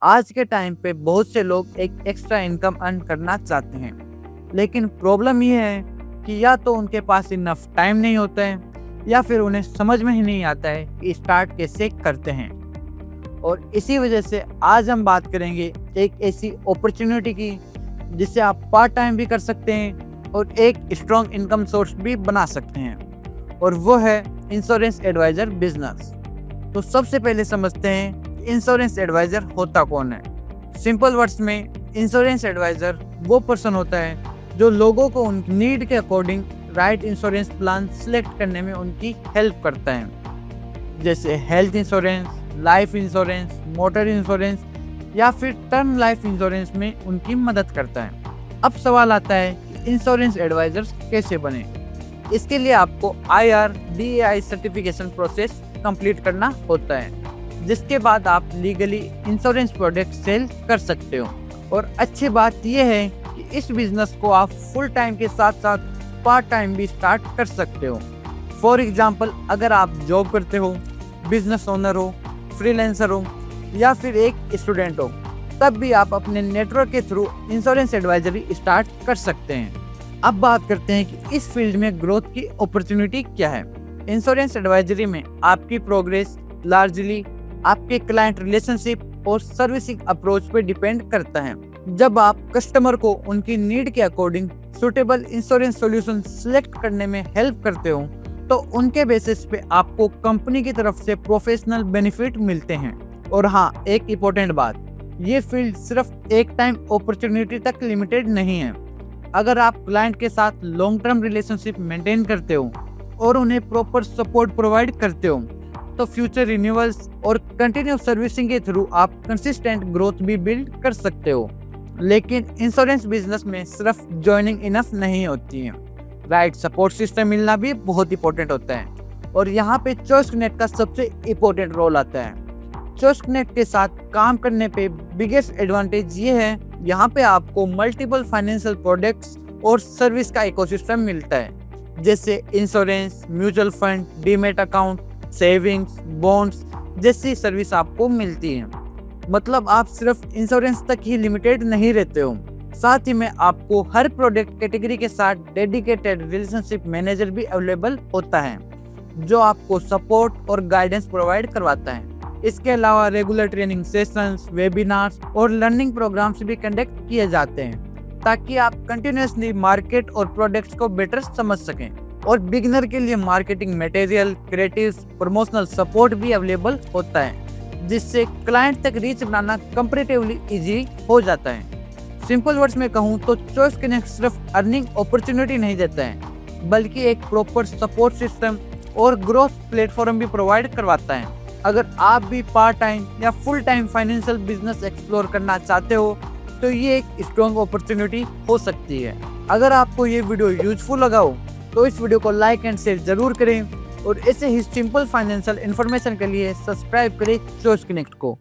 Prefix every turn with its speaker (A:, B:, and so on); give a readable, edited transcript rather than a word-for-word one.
A: आज के टाइम पे बहुत से लोग एक एक्स्ट्रा इनकम अर्न करना चाहते हैं, लेकिन प्रॉब्लम ये है कि या तो उनके पास इनफ टाइम नहीं होता है या फिर उन्हें समझ में ही नहीं आता है कि स्टार्ट कैसे करते हैं। और इसी वजह से आज हम बात करेंगे एक ऐसी अपॉर्चुनिटी की जिससे आप पार्ट टाइम भी कर सकते हैं और एक स्ट्रॉन्ग इनकम सोर्स भी बना सकते हैं, और वो है इंश्योरेंस एडवाइजर बिजनेस। तो सबसे पहले समझते हैं इंश्योरेंस एडवाइजर होता कौन है। सिंपल वर्ड्स में इंश्योरेंस एडवाइजर वो पर्सन होता है जो लोगों को उनकी नीड के according right insurance plan select करने में उनकी हेल्प करता है, जैसे health insurance, life insurance, motor insurance या फिर टर्म लाइफ इंश्योरेंस में उनकी मदद करता है। अब सवाल आता है कि इंश्योरेंस एडवाइजर्स कैसे बने। इसके लिए आपको IRDAI सर्टिफिकेशन प्रोसेस कंप्लीट करना होता है, जिसके बाद आप लीगली इंश्योरेंस प्रोडक्ट सेल कर सकते हो। और अच्छी बात यह है कि इस बिजनेस को आप फुल टाइम के साथ साथ पार्ट टाइम भी स्टार्ट कर सकते हो। फॉर एग्जांपल, अगर आप जॉब करते हो, बिजनेस ओनर हो, फ्रीलांसर हो या फिर एक स्टूडेंट हो, तब भी आप अपने नेटवर्क के थ्रू इंश्योरेंस एडवाइजरी स्टार्ट कर सकते हैं। अब बात करते हैं कि इस फील्ड में ग्रोथ की अपॉर्चुनिटी क्या है। इंश्योरेंस एडवाइजरी में आपकी प्रोग्रेस लार्जली आपके क्लाइंट रिलेशनशिप और सर्विसिंग अप्रोच पे डिपेंड करता है। जब आप कस्टमर को उनकी नीड के according suitable insurance solution select करने में हेल्प करते हो, तो उनके बेसिस पे आपको कंपनी की तरफ से प्रोफेशनल बेनिफिट मिलते हैं। और हाँ, एक इम्पोर्टेंट बात, ये फील्ड सिर्फ एक टाइम अपॉर्चुनिटी तक लिमिटेड नहीं है। अगर आप क्लाइंट के साथ लॉन्ग टर्म रिलेशनशिप मेंटेन करते हो और उन्हें प्रॉपर सपोर्ट प्रोवाइड करते हो, तो फ्यूचर रिन्यूअल्स और कंटिन्यू सर्विसिंग के थ्रू आप कंसिस्टेंट ग्रोथ भी बिल्ड कर सकते हो। लेकिन इंश्योरेंस बिजनेस में सिर्फ जॉइनिंग इनफ नहीं होती है, राइट सपोर्ट सिस्टम मिलना भी बहुत इंपॉर्टेंट होता है। और यहाँ पे चॉइस कनेक्ट का सबसे इम्पोर्टेंट रोल आता है। चॉइस कनेक्ट के साथ काम करने पे बिगेस्ट एडवांटेज ये है, यहाँ पे आपको मल्टीपल फाइनेंशियल प्रोडक्ट्स और सर्विस का इकोसिस्टम मिलता है, जैसे insurance, mutual fund, demat account, savings, bonds जैसी सर्विस आपको मिलती है। मतलब आप सिर्फ इंश्योरेंस तक ही लिमिटेड नहीं रहते हो, साथ ही में आपको हर प्रोडक्ट कैटेगरी के साथ डेडिकेटेड रिलेशनशिप मैनेजर भी अवेलेबल होता है, जो आपको सपोर्ट और गाइडेंस प्रोवाइड करवाता है। इसके अलावा रेगुलर ट्रेनिंग सेशंस, वेबिनार्स और लर्निंग प्रोग्राम्स भी कंडक्ट किए जाते हैं, ताकि आप कंटिन्यूसली मार्केट और प्रोडक्ट्स को बेटर समझ सकें। और बिगिनर के लिए marketing material, creatives, promotional support भी अवेलेबल होता है, जिससे क्लाइंट तक रीच बनाना कंपैरेटिवली इजी हो जाता है। सिंपल वर्ड्स में कहूँ तो चॉइस कनेक्ट सिर्फ अर्निंग अपॉर्चुनिटी नहीं देता है, बल्कि एक प्रॉपर सपोर्ट सिस्टम और ग्रोथ प्लेटफॉर्म भी प्रोवाइड करवाता है। अगर आप भी पार्ट टाइम या full time financial business explore करना चाहते हो, तो ये एक स्ट्रॉन्ग अपॉर्चुनिटी हो सकती है। अगर आपको ये वीडियो यूजफुल लगा हो तो इस वीडियो को लाइक एंड शेयर जरूर करें, और ऐसे ही सिंपल फाइनेंशियल इन्फॉर्मेशन के लिए सब्सक्राइब करें चॉइस कनेक्ट को।